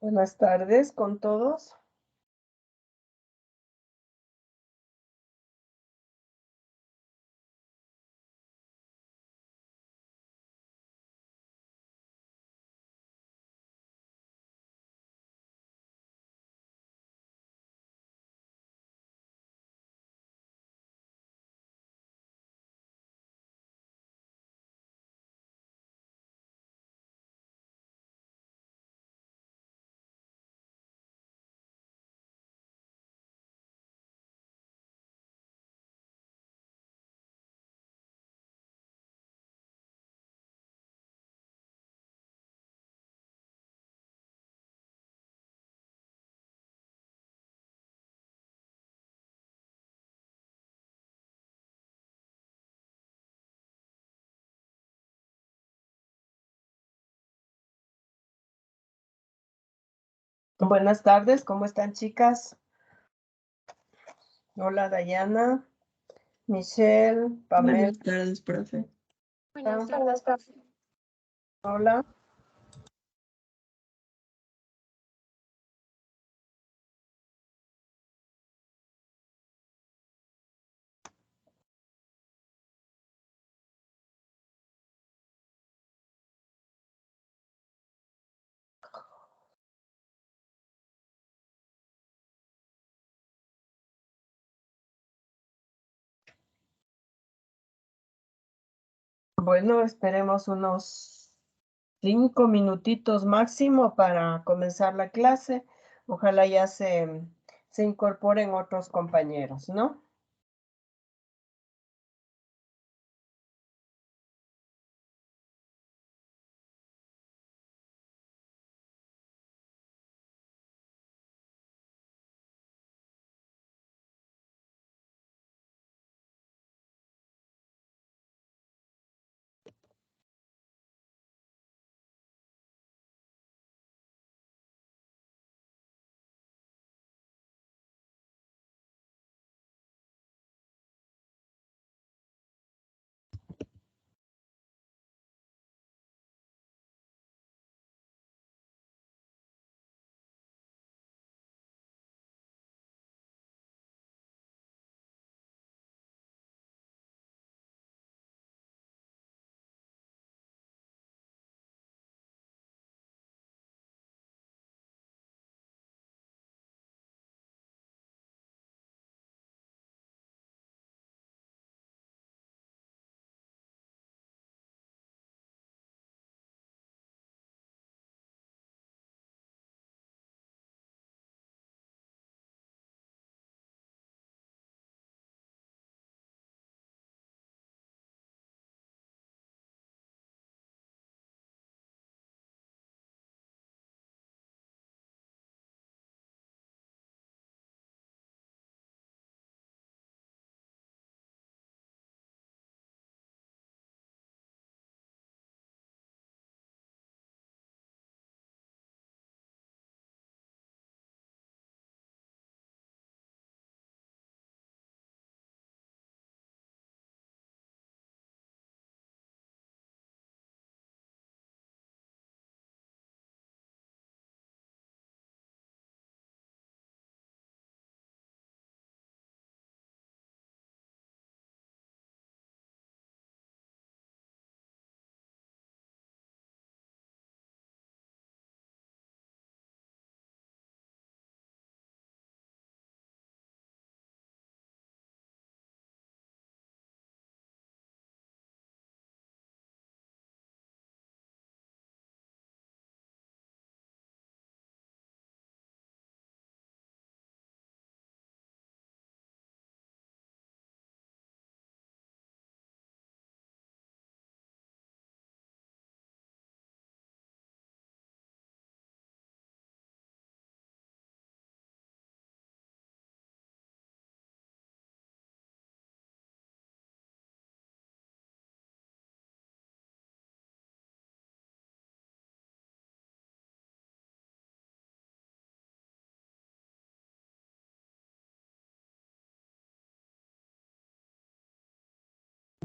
Buenas tardes con todos. Buenas tardes, ¿cómo están, chicas? Hola, Dayana, Michelle, Pamela. Buenas tardes, profe. Buenas tardes, profe. Hola. Bueno, esperemos unos 5 minutitos máximo para comenzar la clase. Ojalá ya se incorporen otros compañeros, ¿no?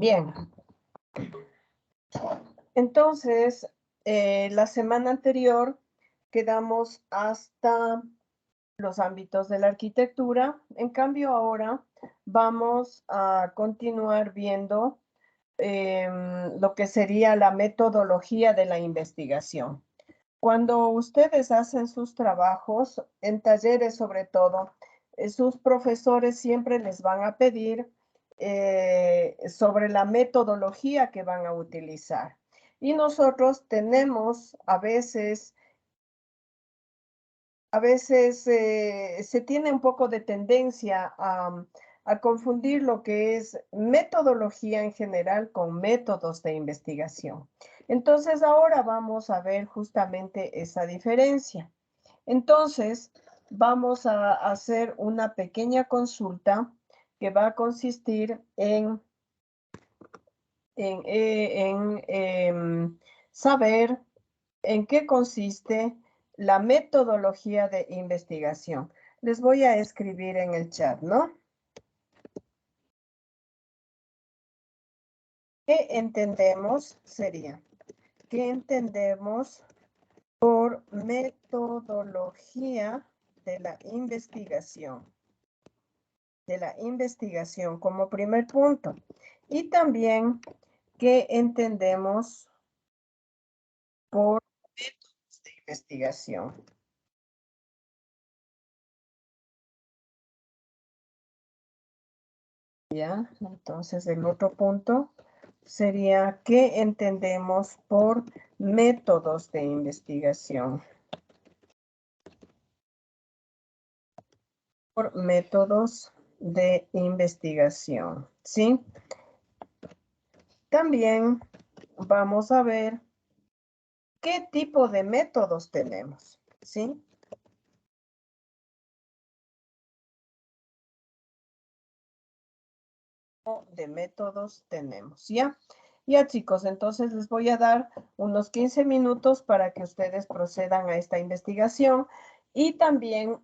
Bien. Entonces, la semana anterior quedamos hasta los ámbitos de la arquitectura. En cambio, ahora vamos a continuar viendo lo que sería la metodología de la investigación. Cuando ustedes hacen sus trabajos, en talleres sobre todo, sus profesores siempre les van a pedir sobre la metodología que van a utilizar. Y nosotros tenemos a veces se tiene un poco de tendencia a confundir lo que es metodología en general con métodos de investigación. Entonces, ahora vamos a ver justamente esa diferencia. Entonces, vamos a hacer una pequeña consulta que va a consistir en saber en qué consiste la metodología de investigación. Les voy a escribir en el chat, ¿no? ¿Qué entendemos? Sería, ¿qué entendemos por metodología de la investigación? De la investigación como primer punto. Y también, ¿qué entendemos por métodos de investigación? Ya, entonces el otro punto sería ¿qué entendemos por métodos de investigación? Por métodos de investigación, ¿sí? También vamos a ver qué tipo de métodos tenemos, ¿sí? De métodos tenemos, ¿ya? Ya, chicos, entonces les voy a dar unos 15 minutos para que ustedes procedan a esta investigación y también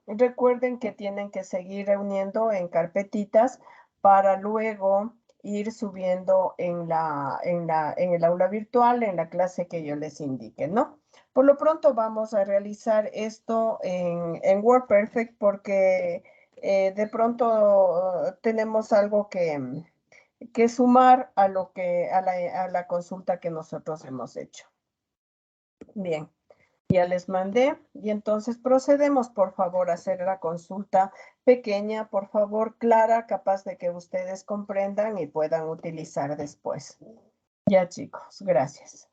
recuerden que tienen que seguir reuniendo en carpetitas para luego ir subiendo en el aula virtual, en la clase que yo les indique, ¿no? Por lo pronto vamos a realizar esto en WordPerfect porque de pronto tenemos algo que sumar a a la consulta que nosotros hemos hecho. Bien, ya les mandé y entonces procedemos, por favor, a hacer la consulta pequeña, por favor, clara, capaz de que ustedes comprendan y puedan utilizar después. Ya, chicos, gracias.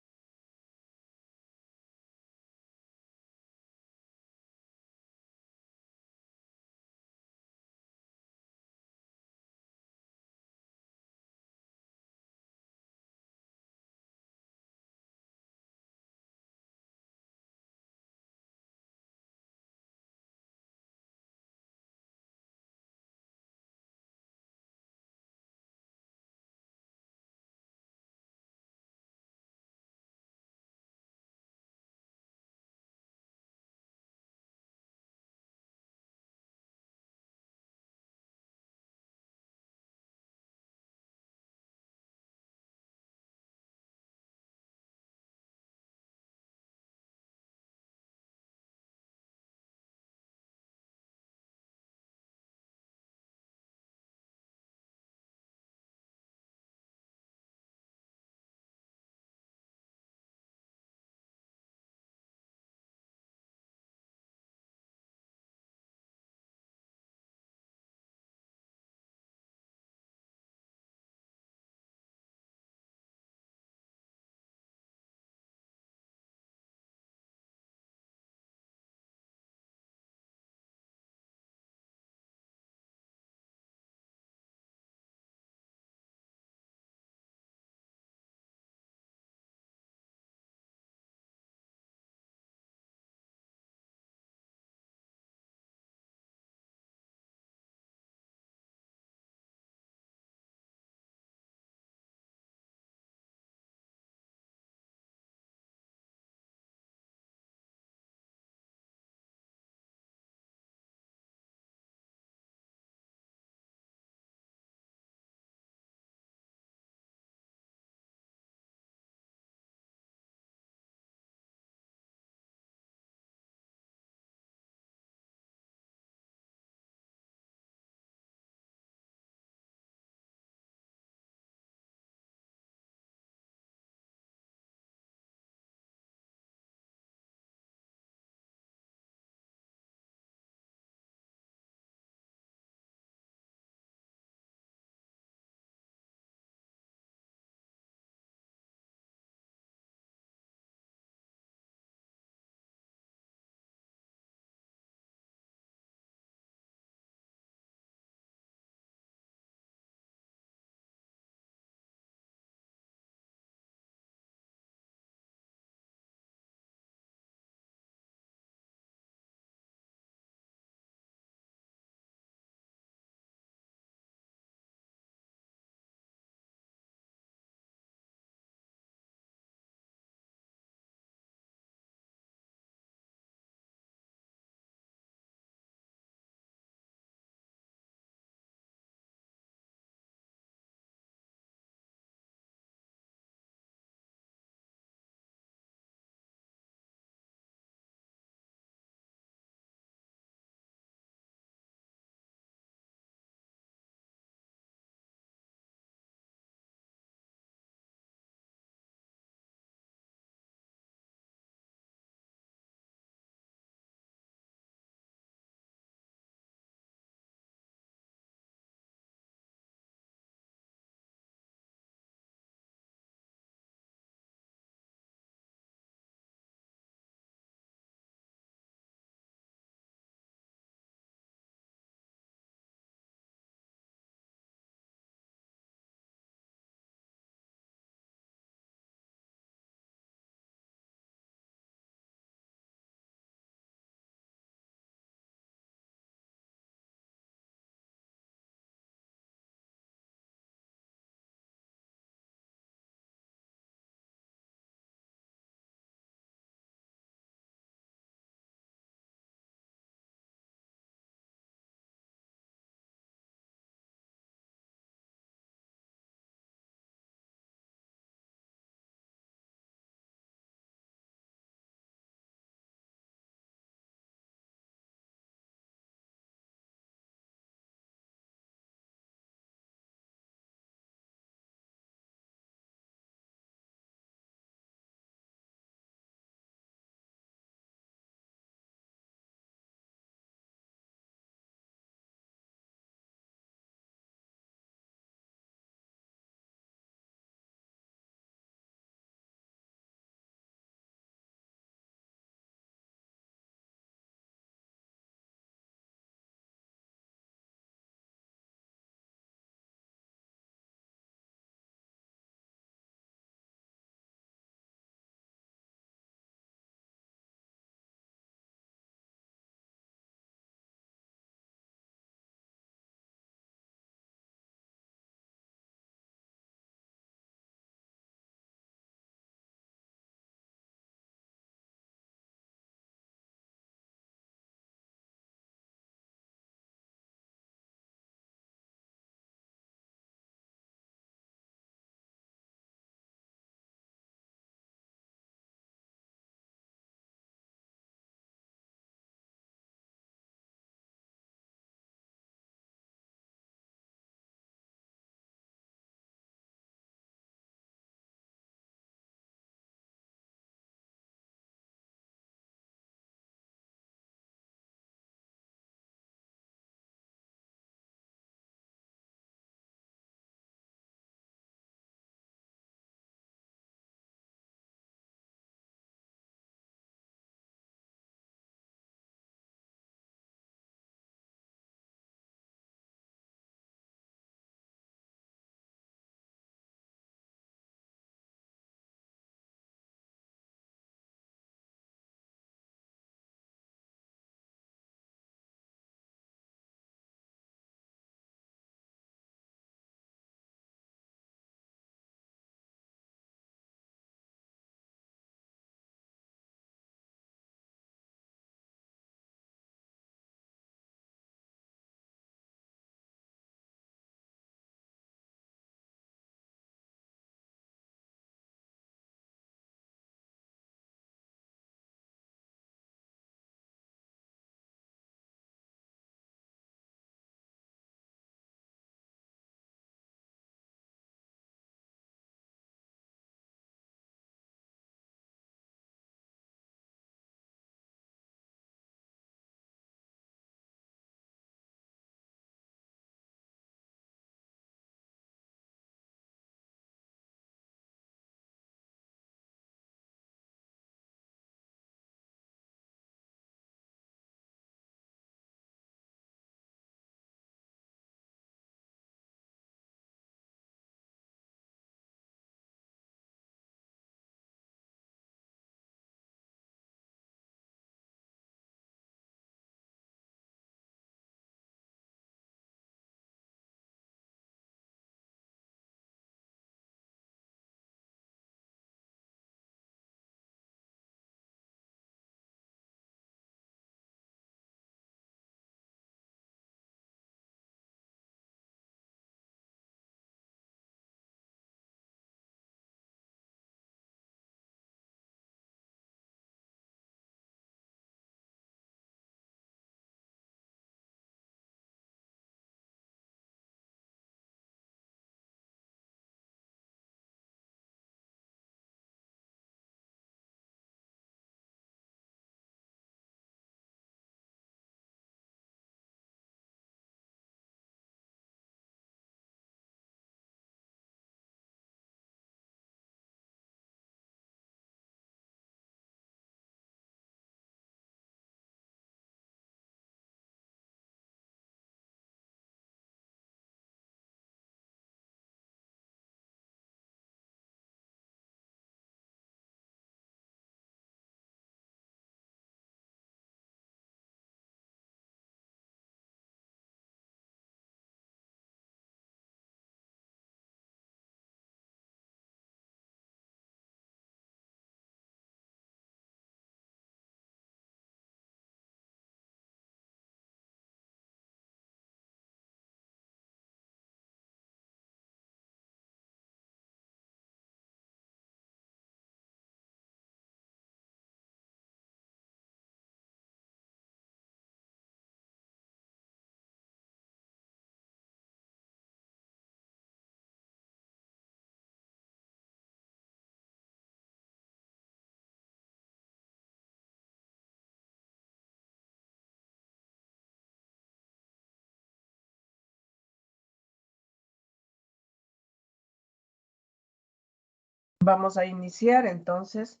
Vamos a iniciar entonces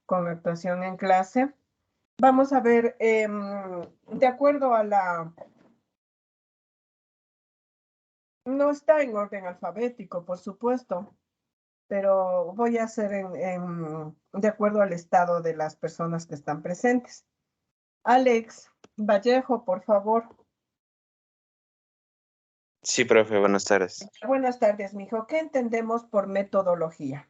con actuación en clase. Vamos a ver, de acuerdo a la... No está en orden alfabético, por supuesto, pero voy a hacer de acuerdo al estado de las personas que están presentes. Alex Vallejo, por favor. Sí, profe, buenas tardes. Buenas tardes, mijo. ¿Qué entendemos por metodología?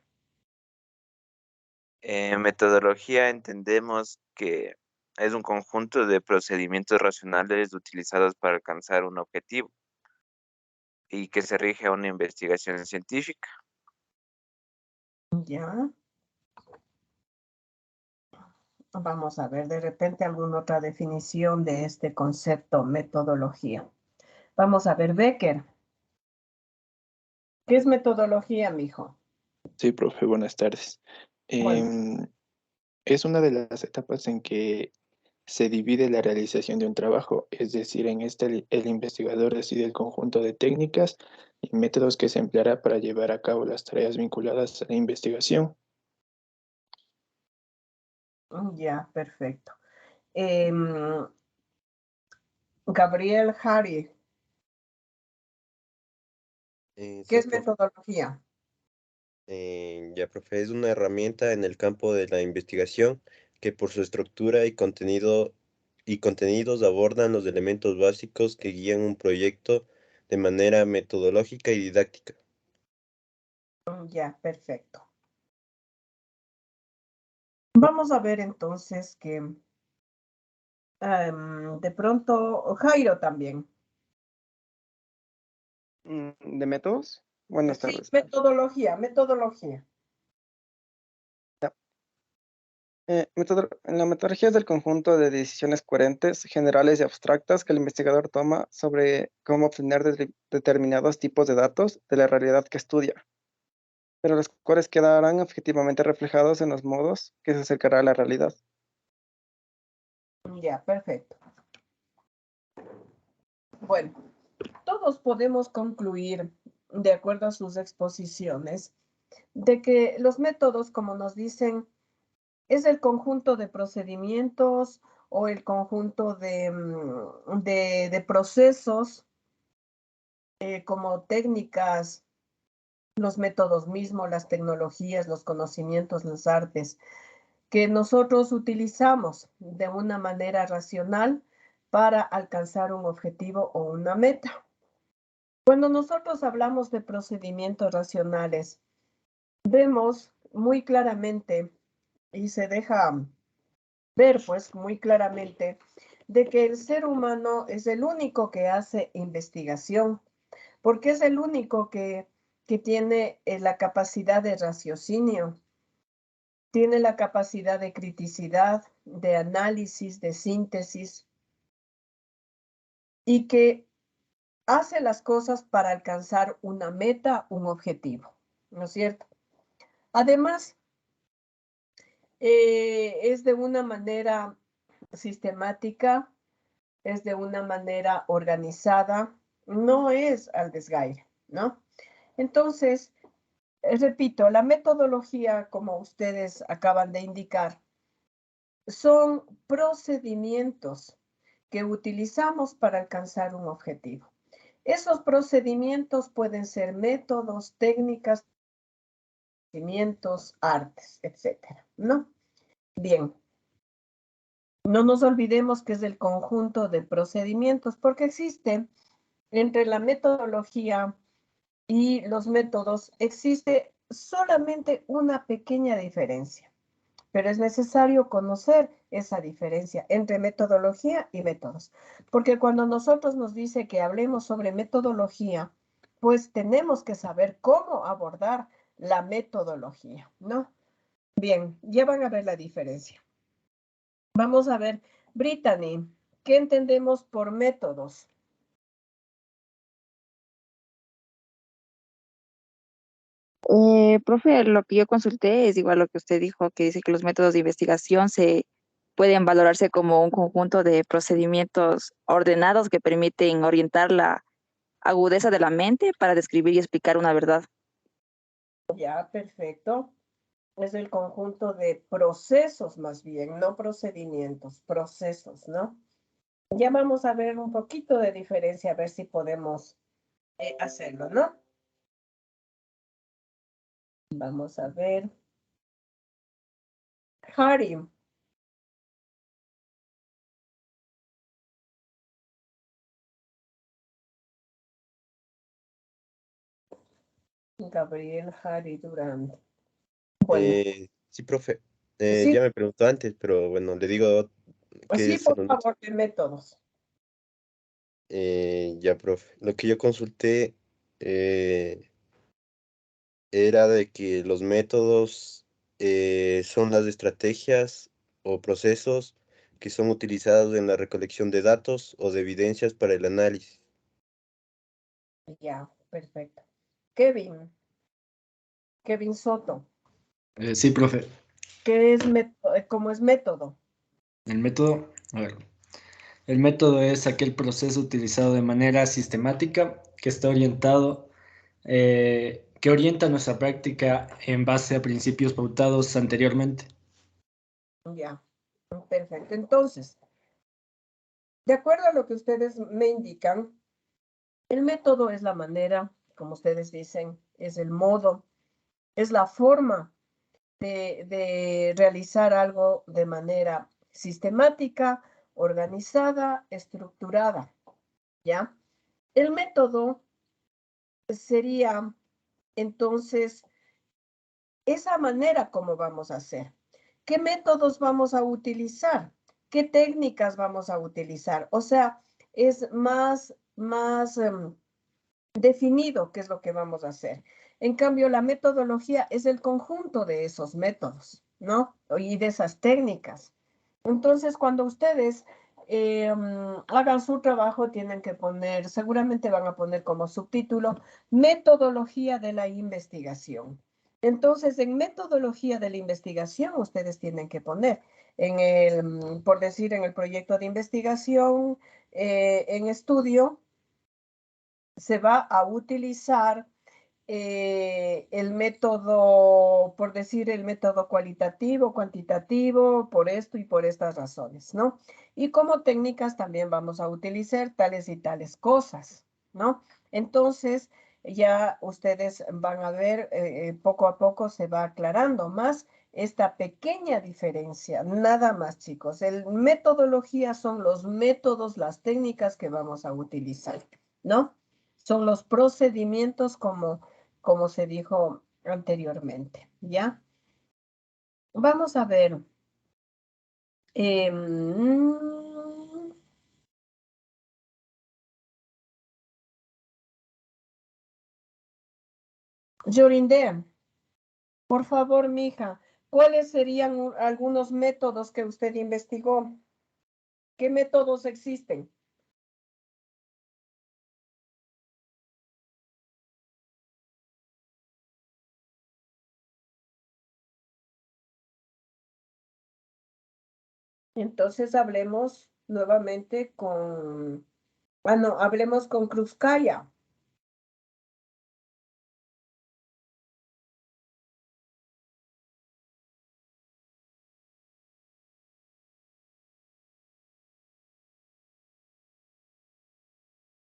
Metodología entendemos que es un conjunto de procedimientos racionales utilizados para alcanzar un objetivo y que se rige a una investigación científica. Ya. Vamos a ver de repente alguna otra definición de este concepto, metodología. Vamos a ver, Becker. ¿Qué es metodología, mijo? Sí, profe, buenas tardes. Bueno. Es una de las etapas en que se divide la realización de un trabajo, es decir, en este el investigador decide el conjunto de técnicas y métodos que se empleará para llevar a cabo las tareas vinculadas a la investigación. Ya, perfecto. Gabriel Hari, ¿qué Sí, es profe. metodología? Ya, profe, es una herramienta en el campo de la investigación que por su estructura y contenidos abordan los elementos básicos que guían un proyecto de manera metodológica y didáctica. Ya, perfecto. Vamos a ver entonces que de pronto Jairo también. ¿De métodos? Buenas Sí, tardes. metodología. La metodología es el conjunto de decisiones coherentes, generales y abstractas que el investigador toma sobre cómo obtener determinados tipos de datos de la realidad que estudia, pero los cuales quedarán objetivamente reflejados en los modos que se acercará a la realidad. Ya, perfecto. Bueno, todos podemos concluir, de acuerdo a sus exposiciones, de que los métodos, como nos dicen, es el conjunto de procedimientos o el conjunto de procesos como técnicas, los métodos mismos, las tecnologías, los conocimientos, las artes, que nosotros utilizamos de una manera racional para alcanzar un objetivo o una meta. Cuando nosotros hablamos de procedimientos racionales, vemos muy claramente y se deja ver pues muy claramente de que el ser humano es el único que hace investigación, porque es el único que tiene la capacidad de raciocinio, tiene la capacidad de criticidad, de análisis, de síntesis, y que hace las cosas para alcanzar una meta, un objetivo, ¿no es cierto? Además, es de una manera sistemática, es de una manera organizada, no es al desgaire, ¿no? Entonces, repito, la metodología, como ustedes acaban de indicar, son procedimientos que utilizamos para alcanzar un objetivo. Esos procedimientos pueden ser métodos, técnicas, conocimientos, artes, etcétera, ¿no? Bien, no nos olvidemos que es el conjunto de procedimientos, porque existe entre la metodología y los métodos, existe solamente una pequeña diferencia, pero es necesario conocer esa diferencia entre metodología y métodos, porque cuando nosotros nos dice que hablemos sobre metodología, pues tenemos que saber cómo abordar la metodología, ¿no? Bien, ya van a ver la diferencia. Vamos a ver, Brittany, ¿qué entendemos por métodos? Profe, lo que yo consulté es igual lo que usted dijo, que dice que los métodos de investigación se pueden valorarse como un conjunto de procedimientos ordenados que permiten orientar la agudeza de la mente para describir y explicar una verdad. Ya, perfecto. Es el conjunto de procesos más bien, no procedimientos, procesos, ¿no? Ya vamos a ver un poquito de diferencia, a ver si podemos hacerlo, ¿no? Vamos a ver. Harry. Gabriel Harry Durán. Bueno, Sí, profe. sí, Ya me preguntó antes, pero bueno, le digo que sí, es por favor, de métodos. ya, profe. Lo que yo consulté era de que los métodos son las estrategias o procesos que son utilizados en la recolección de datos o de evidencias para el análisis. Ya, perfecto. Kevin, Kevin Soto. Sí, profe. ¿Qué es cómo es método? El método, a ver, el método es aquel proceso utilizado de manera sistemática que está orientado, que orienta nuestra práctica en base a principios pautados anteriormente. Ya, perfecto. Entonces, de acuerdo a lo que ustedes me indican, el método es la manera, como ustedes dicen, es el modo, es la forma de realizar algo de manera sistemática, organizada, estructurada, ¿ya? El método sería entonces esa manera como vamos a hacer. ¿Qué métodos vamos a utilizar? ¿Qué técnicas vamos a utilizar? O sea, es más definido qué es lo que vamos a hacer. En cambio, la metodología es el conjunto de esos métodos, ¿no? Y de esas técnicas. Entonces, cuando ustedes hagan su trabajo, tienen que poner, seguramente van a poner como subtítulo, metodología de la investigación. Entonces, en metodología de la investigación, ustedes tienen que poner por decir, en el proyecto de investigación, en estudio, se va a utilizar el método, por decir, el método cualitativo, cuantitativo, por esto y por estas razones, ¿no? Y como técnicas también vamos a utilizar tales y tales cosas, ¿no? Entonces, ya ustedes van a ver, poco a poco se va aclarando más esta pequeña diferencia, nada más, chicos. El metodología son los métodos, las técnicas que vamos a utilizar, ¿no? Son los procedimientos como se dijo anteriormente, ¿ya? Vamos a ver. Yorinde, por favor, mija, ¿cuáles serían algunos métodos que usted investigó? ¿Qué métodos existen? Entonces hablemos nuevamente no, hablemos con Krupskaya.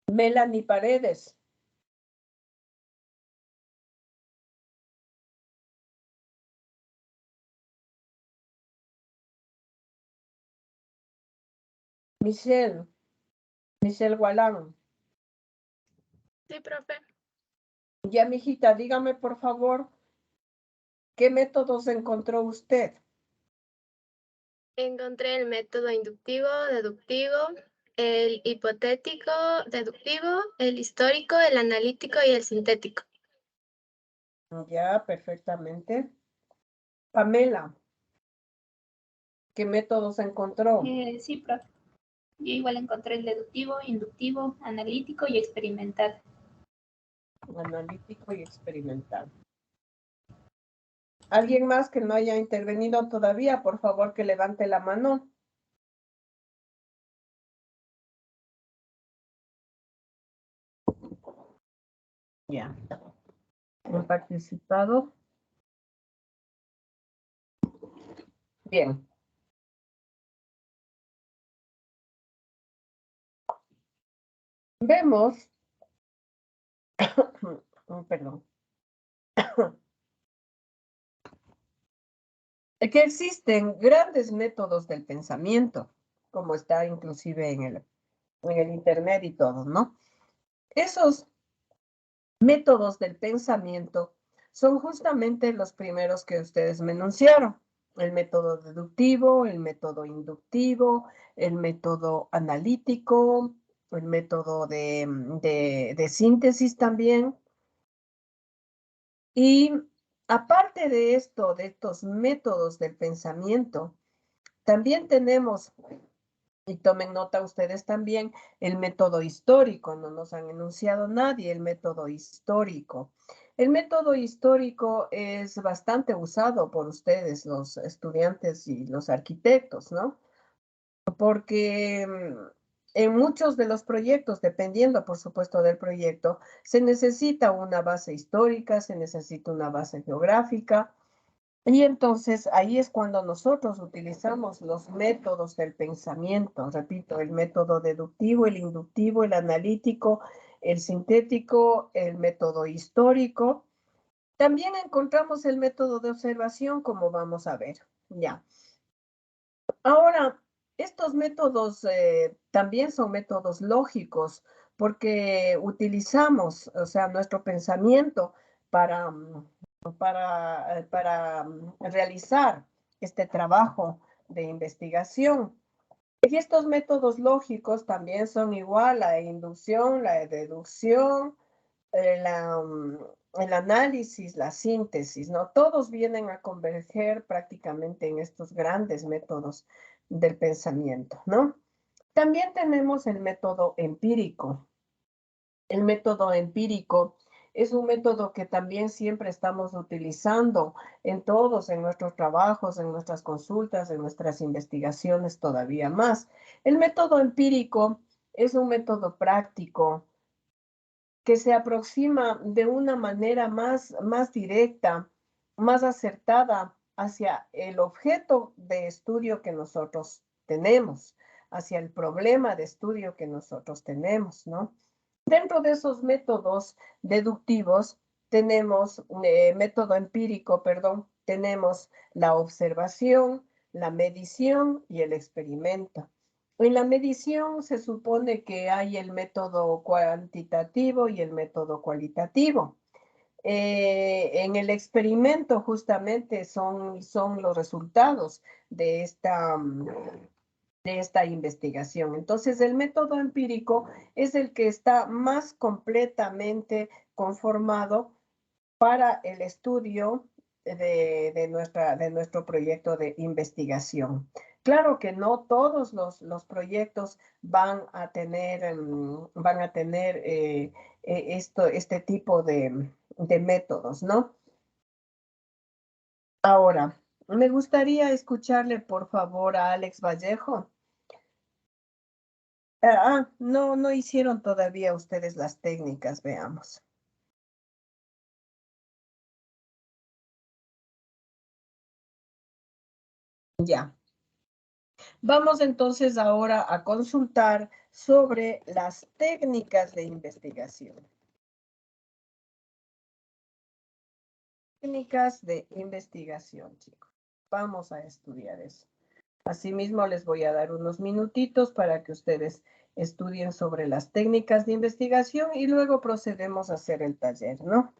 Melanie Paredes. Michelle Gualán. Sí, profe. Ya, mijita, dígame por favor, ¿qué métodos encontró usted? Encontré el método inductivo, deductivo, el hipotético, deductivo, el histórico, el analítico y el sintético. Ya, perfectamente. Pamela, ¿qué métodos encontró? Sí, profe. Yo igual encontré el deductivo, inductivo, analítico y experimental. Analítico y experimental. ¿Alguien más que no haya intervenido todavía? Por favor, que levante la mano. Ya. ¿Han participado? Bien. Vemos, perdón, que existen grandes métodos del pensamiento, como está inclusive en el internet y todo, ¿no? Esos métodos del pensamiento son justamente los primeros que ustedes me enunciaron. El método deductivo, el método inductivo, el método analítico, el método de síntesis también. Y aparte de esto, de estos métodos del pensamiento, también tenemos, y tomen nota ustedes también, el método histórico. No nos han enunciado nadie el método histórico. El método histórico es bastante usado por ustedes, los estudiantes y los arquitectos, ¿no? Porque en muchos de los proyectos, dependiendo por supuesto del proyecto, se necesita una base histórica, se necesita una base geográfica, y entonces ahí es cuando nosotros utilizamos los métodos del pensamiento, repito, el método deductivo, el inductivo, el analítico, el sintético, el método histórico. También encontramos el método de observación, como vamos a ver, ya. Ahora, estos métodos también son métodos lógicos porque utilizamos, o sea, nuestro pensamiento para, realizar este trabajo de investigación. Y estos métodos lógicos también son igual la inducción, la deducción, el análisis, la síntesis, ¿no? Todos vienen a converger prácticamente en estos grandes métodos del pensamiento, ¿no? También tenemos el método empírico. El método empírico es un método que también siempre estamos utilizando en todos, en nuestros trabajos, en nuestras consultas, en nuestras investigaciones todavía más. El método empírico es un método práctico que se aproxima de una manera más directa, más acertada hacia el objeto de estudio que nosotros tenemos, hacia el problema de estudio que nosotros tenemos, ¿no? Dentro de esos métodos deductivos tenemos, método empírico, perdón, tenemos la observación, la medición y el experimento. En la medición se supone que hay el método cuantitativo y el método cualitativo. En el experimento justamente son los resultados de esta investigación. Entonces, el método empírico es el que está más completamente conformado para el estudio de nuestro proyecto de investigación. Claro que no todos los proyectos van a tener este tipo de métodos, ¿no? Ahora, me gustaría escucharle, por favor, a Alex Vallejo. No hicieron todavía ustedes las técnicas, veamos. Ya. Vamos entonces ahora a consultar sobre las técnicas de investigación. Técnicas de investigación, chicos. Vamos a estudiar eso. Asimismo, les voy a dar unos minutitos para que ustedes estudien sobre las técnicas de investigación y luego procedemos a hacer el taller, ¿no?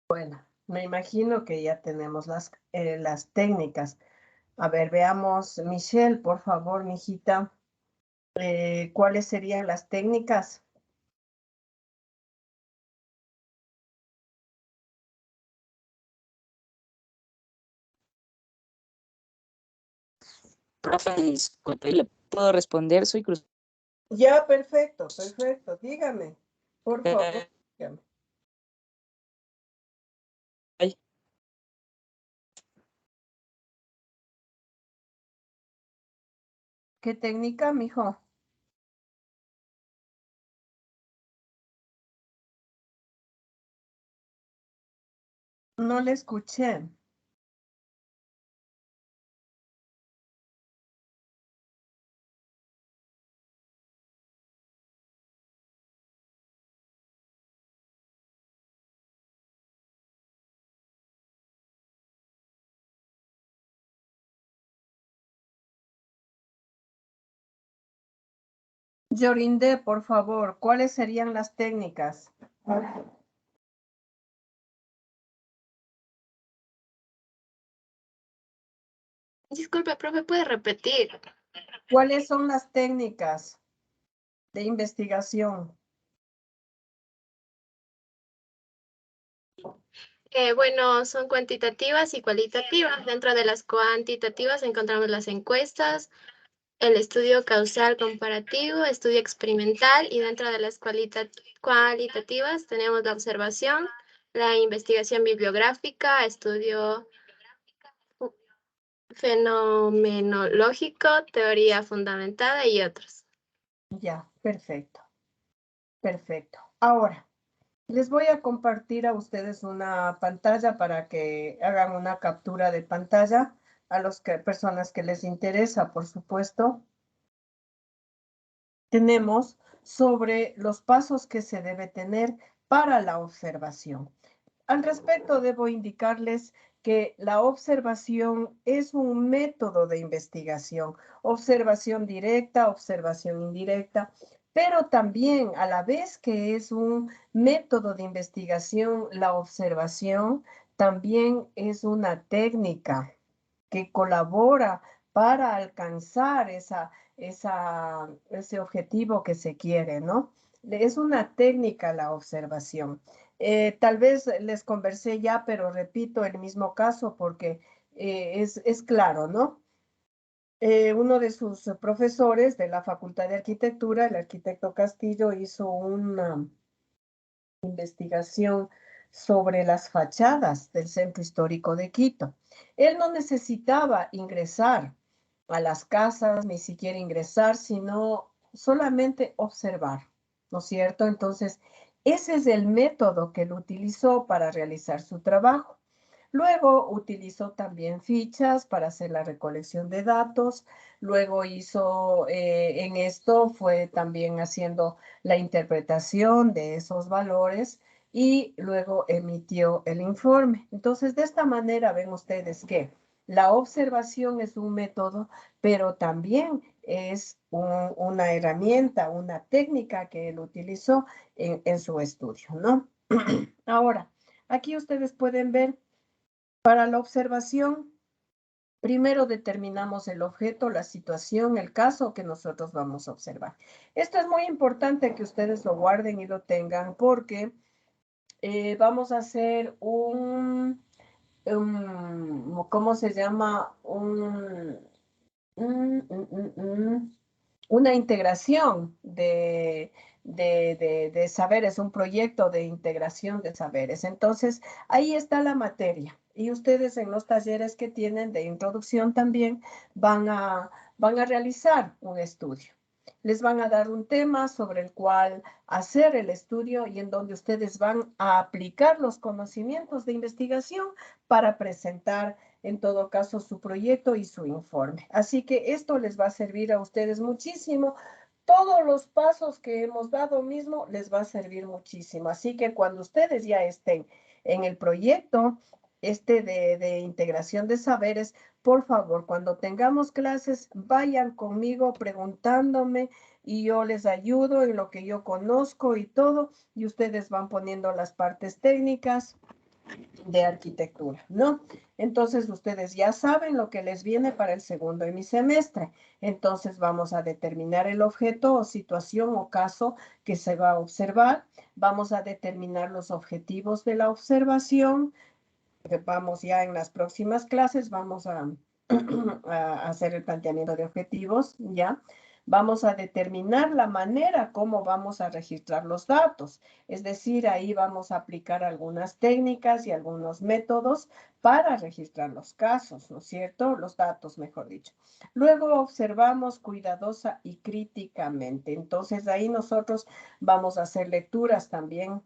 Bueno, me imagino que ya tenemos las técnicas. A ver, veamos, Michelle, por favor, mijita, ¿cuáles serían las técnicas? Profe, disculpe, ¿le puedo responder? Soy Cruz. Ya, perfecto, perfecto. Dígame, por favor, dígame. Ay, ¿Qué técnica, mijo? No le escuché. Yorinde, por favor, ¿cuáles serían las técnicas? Disculpe, profe, ¿puede repetir? ¿Cuáles son las técnicas de investigación? Bueno, son cuantitativas y cualitativas. Dentro de las cuantitativas encontramos las encuestas, el estudio causal comparativo, estudio experimental, y dentro de las cualitativas tenemos la observación, la investigación bibliográfica, estudio fenomenológico, teoría fundamentada y otros. Ya, perfecto, perfecto. Ahora, les voy a compartir a ustedes una pantalla para que hagan una captura de pantalla a las personas que les interesa, por supuesto. Tenemos sobre los pasos que se debe tener para la observación. Al respecto, debo indicarles que la observación es un método de investigación, observación directa, observación indirecta, pero también a la vez que es un método de investigación, la observación también es una técnica que colabora para alcanzar ese objetivo que se quiere, ¿no? Es una técnica la observación. Tal vez les conversé ya, pero repito el mismo caso porque es claro, ¿no? Uno de sus profesores de la Facultad de Arquitectura, el arquitecto Castillo, hizo una investigación sobre las fachadas del Centro Histórico de Quito. Él no necesitaba ingresar a las casas, ni siquiera ingresar, sino solamente observar, ¿no es cierto? Entonces, ese es el método que él utilizó para realizar su trabajo. Luego utilizó también fichas para hacer la recolección de datos. Luego hizo, en esto fue también haciendo la interpretación de esos valores y luego emitió el informe. Entonces, de esta manera ven ustedes que la observación es un método, pero también es una herramienta, una técnica que él utilizó en su estudio, ¿no? Ahora, aquí ustedes pueden ver para la observación, primero determinamos el objeto, la situación, el caso que nosotros vamos a observar. Esto es muy importante que ustedes lo guarden y lo tengan porque vamos a hacer ¿cómo se llama? Una integración de saberes, un proyecto de integración de saberes. Entonces, ahí está la materia. Y ustedes en los talleres que tienen de introducción también van a realizar un estudio. Les van a dar un tema sobre el cual hacer el estudio y en donde ustedes van a aplicar los conocimientos de investigación para presentar en todo caso su proyecto y su informe. Así que esto les va a servir a ustedes muchísimo. Todos los pasos que hemos dado mismo les va a servir muchísimo. Así que cuando ustedes ya estén en el proyecto de integración de saberes, por favor, cuando tengamos clases, vayan conmigo preguntándome y yo les ayudo en lo que yo conozco y todo, y ustedes van poniendo las partes técnicas de arquitectura, ¿no? Entonces, ustedes ya saben lo que les viene para el segundo hemisemestre. Entonces, vamos a determinar el objeto o situación o caso que se va a observar. Vamos a determinar los objetivos de la observación. Vamos ya en las próximas clases, vamos a hacer el planteamiento de objetivos, ¿ya? Vamos a determinar la manera como vamos a registrar los datos. Es decir, ahí vamos a aplicar algunas técnicas y algunos métodos para registrar los casos, ¿no es cierto? Los datos, mejor dicho. Luego observamos cuidadosa y críticamente. Entonces, ahí nosotros vamos a hacer lecturas también.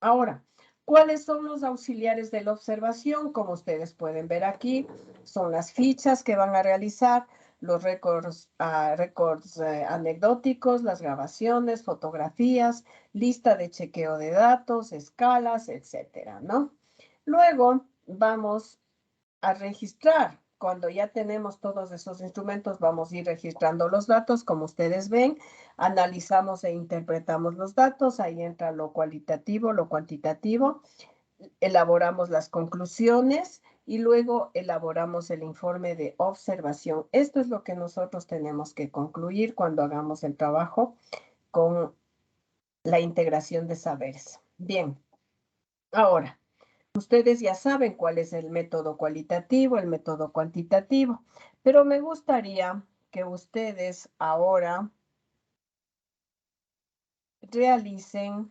Ahora, ¿cuáles son los auxiliares de la observación? Como ustedes pueden ver aquí, son las fichas que van a realizar, los récords anecdóticos, las grabaciones, fotografías, lista de chequeo de datos, escalas, etcétera, ¿no? Luego vamos a registrar. Cuando ya tenemos todos esos instrumentos, vamos a ir registrando los datos. Como ustedes ven, analizamos e interpretamos los datos. Ahí entra lo cualitativo, lo cuantitativo. Elaboramos las conclusiones y luego elaboramos el informe de observación. Esto es lo que nosotros tenemos que concluir cuando hagamos el trabajo con la integración de saberes. Bien, ahora, ustedes ya saben cuál es el método cualitativo, el método cuantitativo, pero me gustaría que ustedes ahora realicen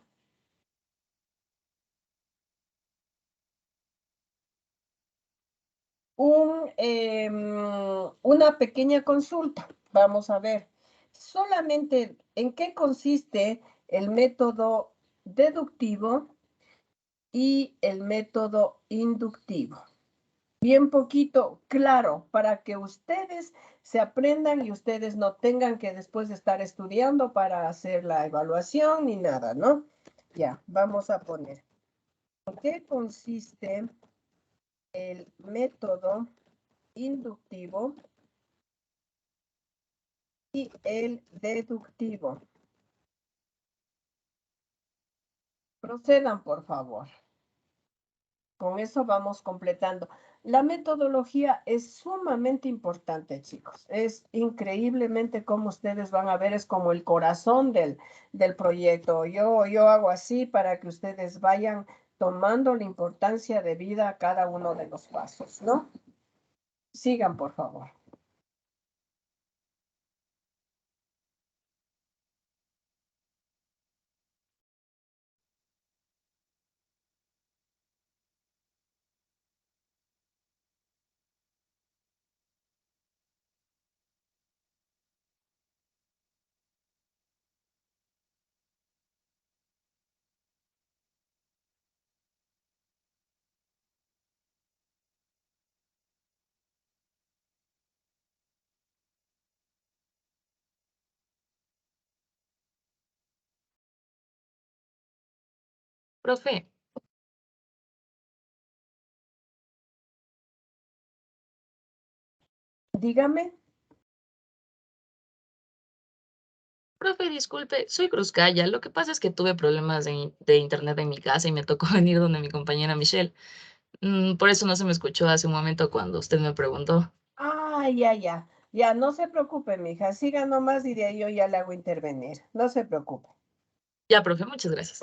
una pequeña consulta. Vamos a ver solamente en qué consiste el método deductivo y el método inductivo. Bien poquito, claro, para que ustedes se aprendan y ustedes no tengan que después estar estudiando para hacer la evaluación ni nada, ¿no? Ya, vamos a poner. ¿En qué consiste el método inductivo y el deductivo? Procedan, por favor. Con eso vamos completando. La metodología es sumamente importante, chicos. Es increíblemente como ustedes van a ver, es como el corazón del proyecto. Yo hago así para que ustedes vayan tomando la importancia de vida a cada uno de los pasos, ¿no? Sigan, por favor. Profe, Dígame. profe, disculpe, soy Cruzcaya. Lo que pasa es que tuve problemas de internet en mi casa y me tocó venir donde mi compañera Michelle. Por eso no se me escuchó hace un momento cuando usted me preguntó. Ah, ya, ya. Ya, no se preocupe, mija. Siga nomás y de ahí yo ya le hago intervenir. No se preocupe. Ya, profe, muchas gracias.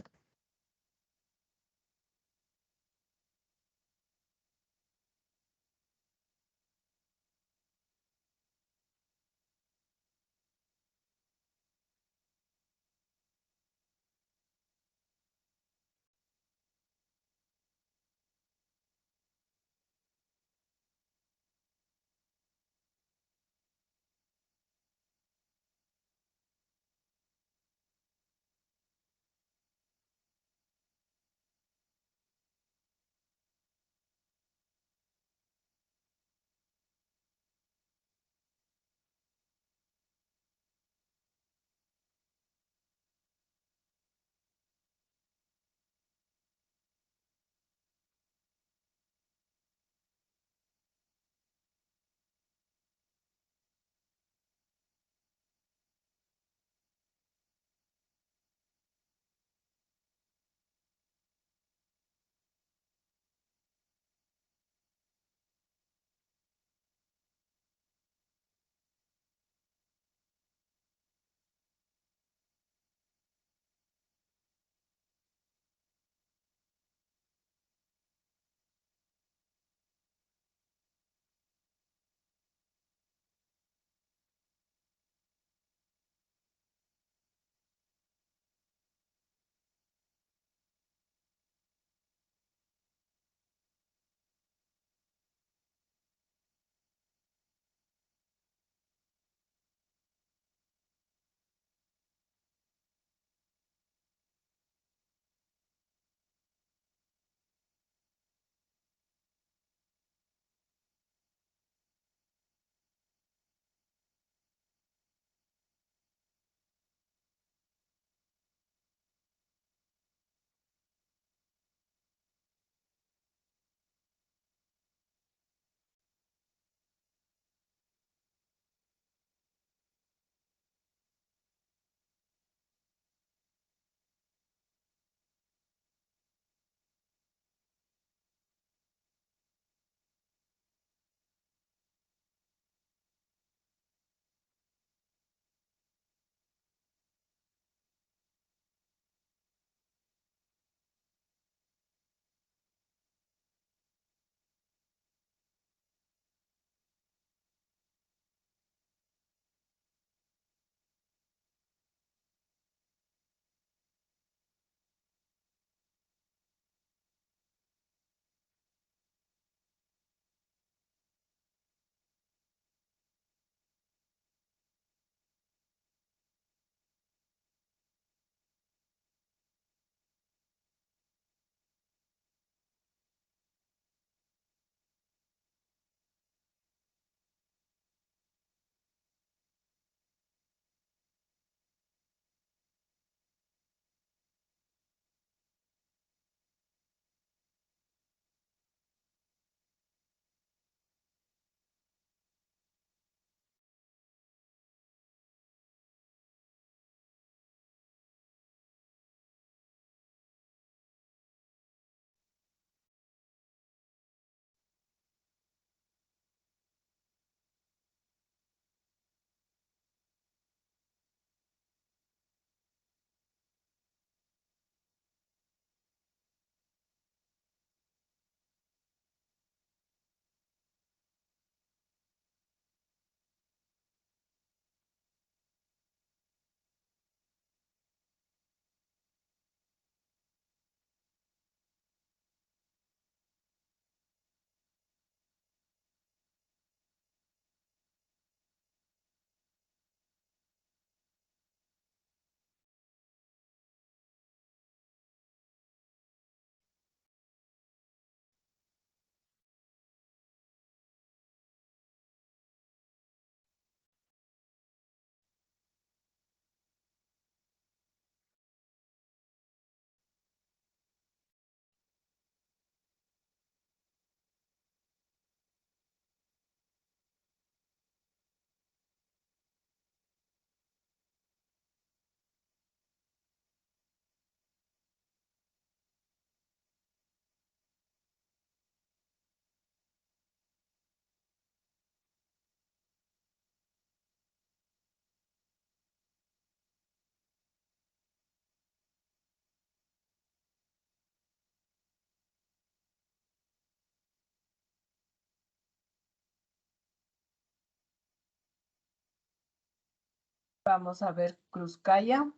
Vamos a ver, Cruzcaya.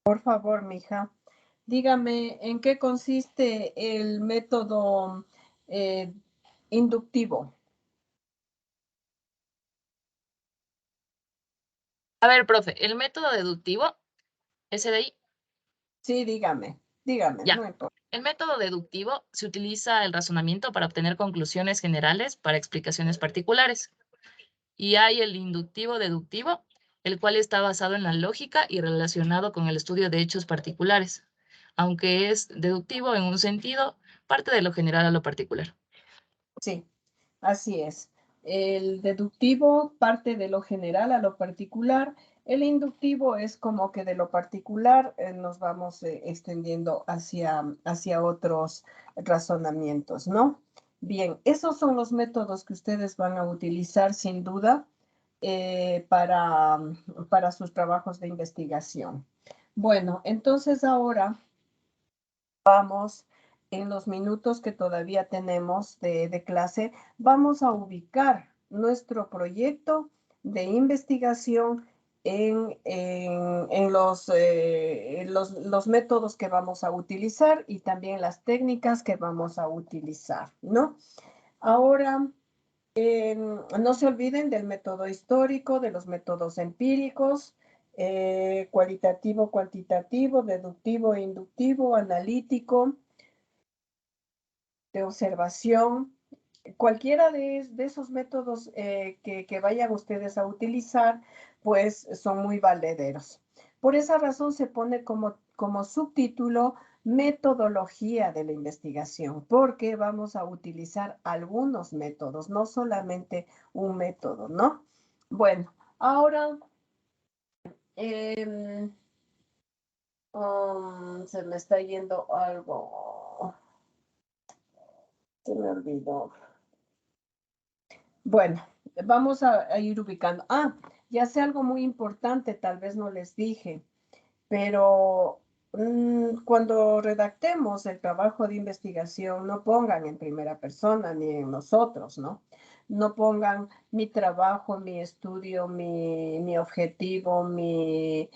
Por favor, mija, dígame, ¿en qué consiste el método inductivo? A ver, profe, el método deductivo, ese de ahí, Sí, dígame, ya. no importa. El método deductivo se utiliza el razonamiento para obtener conclusiones generales para explicaciones particulares. Y hay el inductivo deductivo, el cual está basado en la lógica y relacionado con el estudio de hechos particulares, aunque es deductivo en un sentido, parte de lo general a lo particular. Sí, así es. El deductivo parte de lo general a lo particular. El inductivo es como que de lo particular nos vamos extendiendo hacia otros razonamientos, ¿no? Bien, esos son los métodos que ustedes van a utilizar sin duda para sus trabajos de investigación. Bueno, entonces ahora vamos en los minutos que todavía tenemos de clase, vamos a ubicar nuestro proyecto de investigación en los métodos que vamos a utilizar y también las técnicas que vamos a utilizar, ¿no? Ahora, no se olviden del método histórico, de los métodos empíricos, cualitativo, cuantitativo, deductivo, inductivo, analítico, de observación. Cualquiera de esos métodos que vayan ustedes a utilizar, pues son muy valederos. Por esa razón se pone como subtítulo metodología de la investigación, porque vamos a utilizar algunos métodos, no solamente un método, ¿no? Bueno, ahora se me está yendo algo. Se me olvidó. Bueno, vamos a ir ubicando. Ah, ya sé algo muy importante, tal vez no les dije, pero cuando redactemos el trabajo de investigación, no pongan en primera persona ni en nosotros, ¿no? No pongan mi trabajo, mi estudio, mi objetivo, mi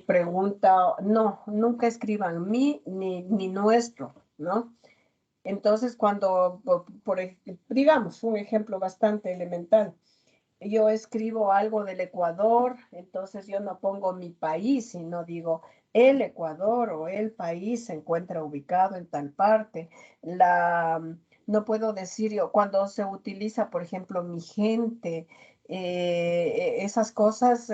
pregunta. No, nunca escriban mi ni nuestro, ¿no? Entonces, cuando, digamos, un ejemplo bastante elemental, yo escribo algo del Ecuador, entonces yo no pongo mi país, sino digo el Ecuador o el país se encuentra ubicado en tal parte. No puedo decir yo, cuando se utiliza, por ejemplo, mi gente, esas cosas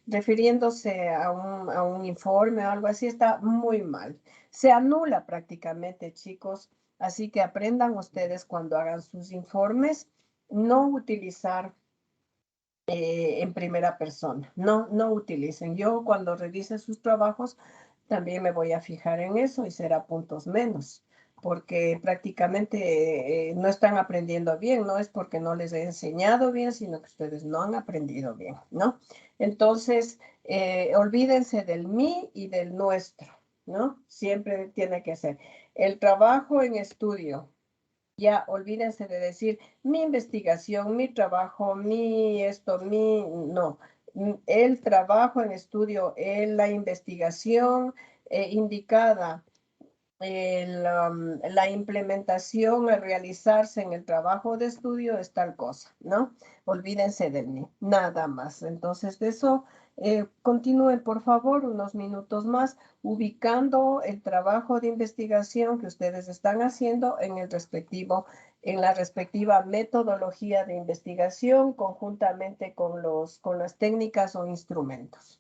refiriéndose a un informe o algo así, está muy mal. Se anula prácticamente, chicos, así que aprendan ustedes cuando hagan sus informes no utilizar en primera persona, no utilicen. Yo cuando revise sus trabajos también me voy a fijar en eso y será puntos menos, porque prácticamente no están aprendiendo bien, no es porque no les he enseñado bien, sino que ustedes no han aprendido bien, ¿no? Entonces, olvídense del mí y del nuestro, ¿no? Siempre tiene que ser el trabajo en estudio. Ya olvídense de decir mi investigación, mi trabajo, mi esto, no. El trabajo en estudio, la investigación indicada, la implementación a realizarse en el trabajo de estudio es tal cosa, ¿no? Olvídense de mí, nada más. Entonces, de eso, continúen, por favor, unos minutos más, ubicando el trabajo de investigación que ustedes están haciendo en la respectiva metodología de investigación, conjuntamente con las técnicas o instrumentos.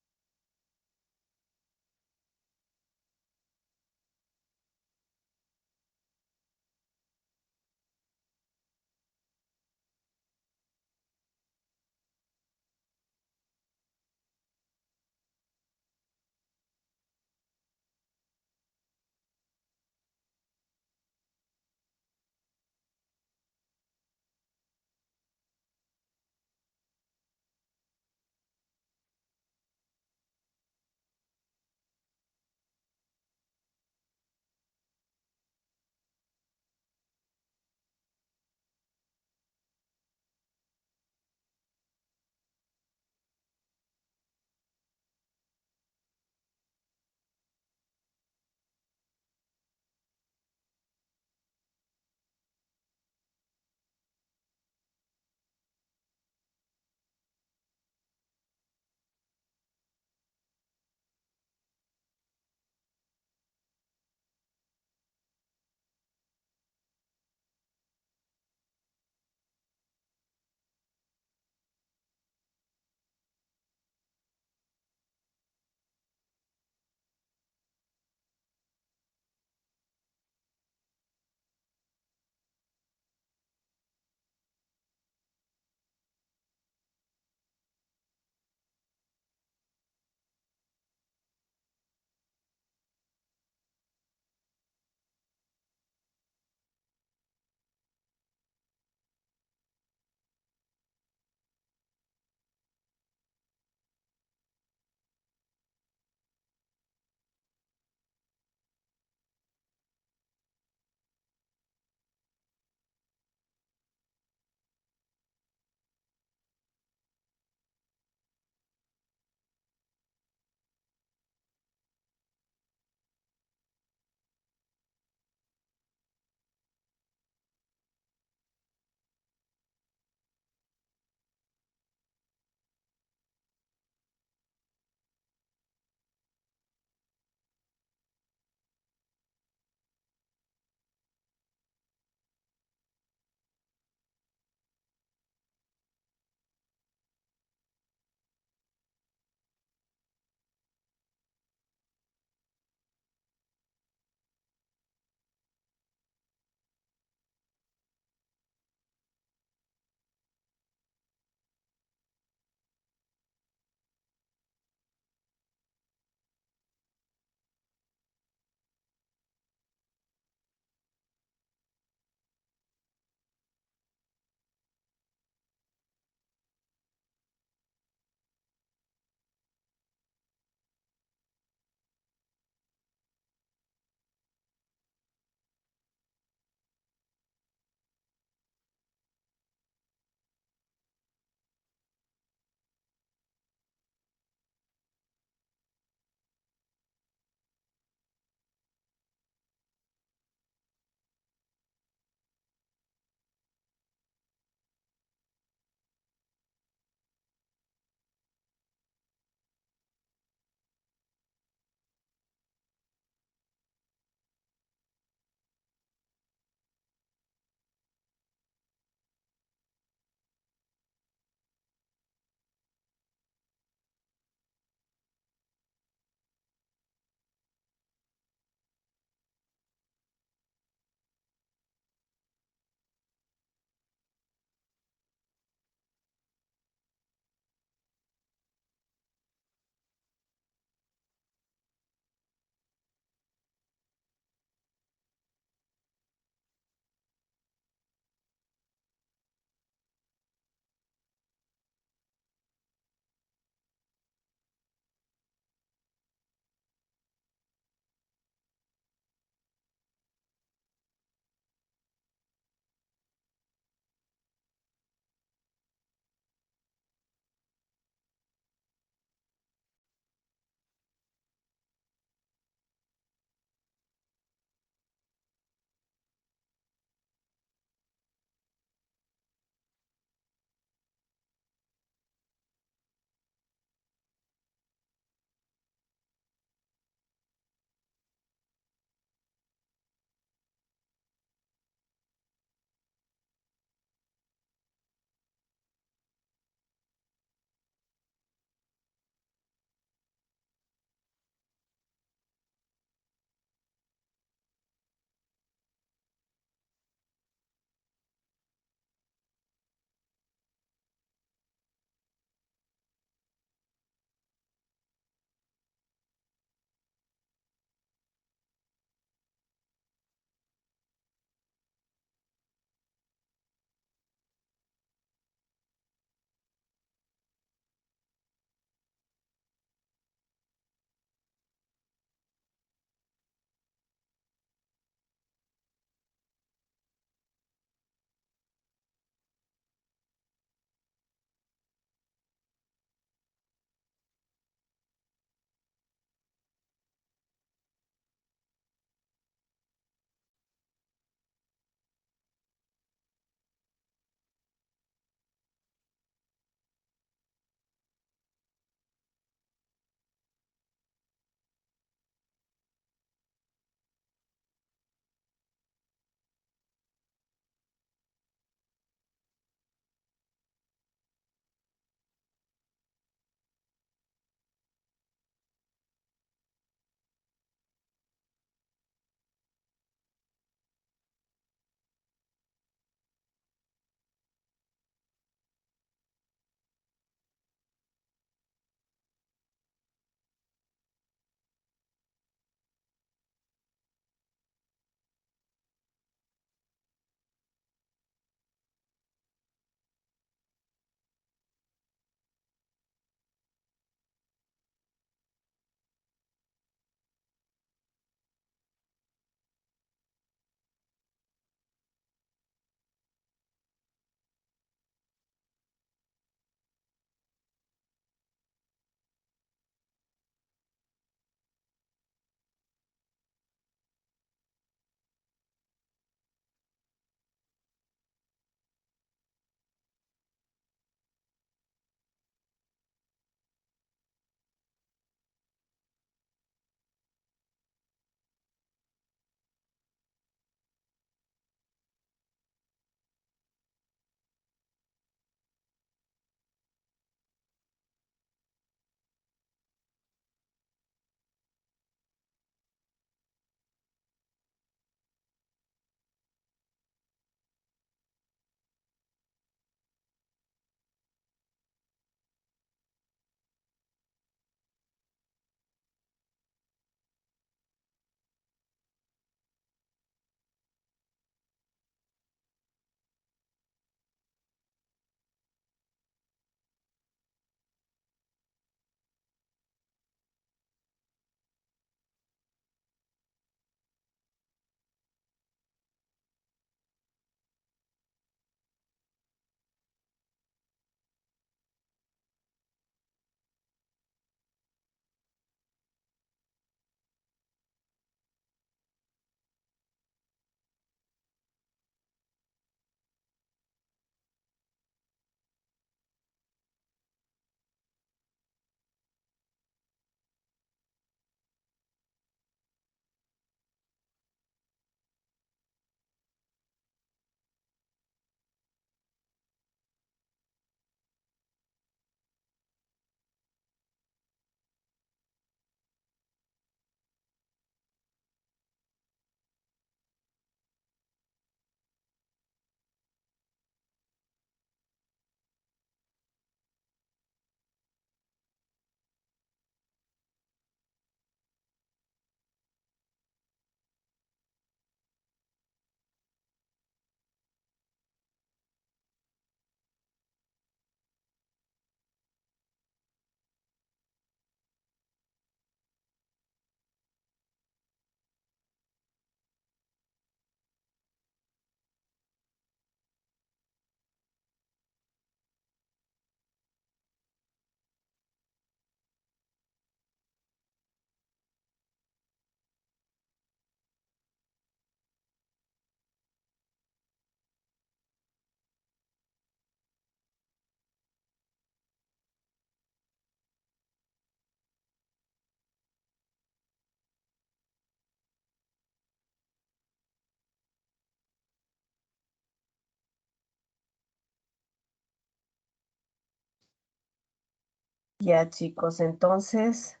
Ya, chicos, entonces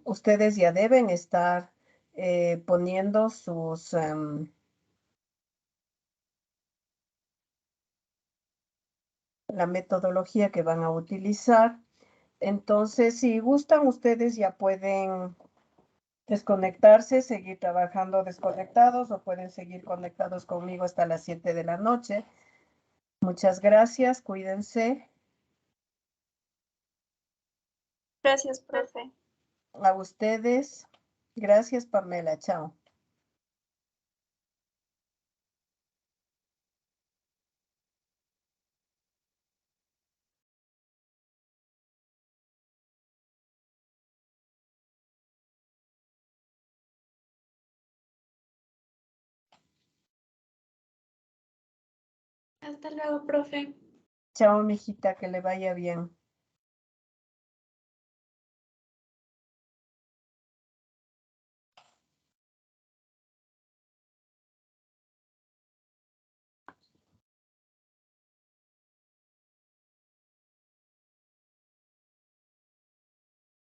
ustedes ya deben estar poniendo sus la metodología que van a utilizar. Entonces, si gustan, ustedes ya pueden desconectarse, seguir trabajando desconectados o pueden seguir conectados conmigo hasta las 7 de la noche. Muchas gracias, cuídense. Gracias, profe. A ustedes. Gracias, Pamela. Chao. Hasta luego, profe. Chao, mijita, que le vaya bien.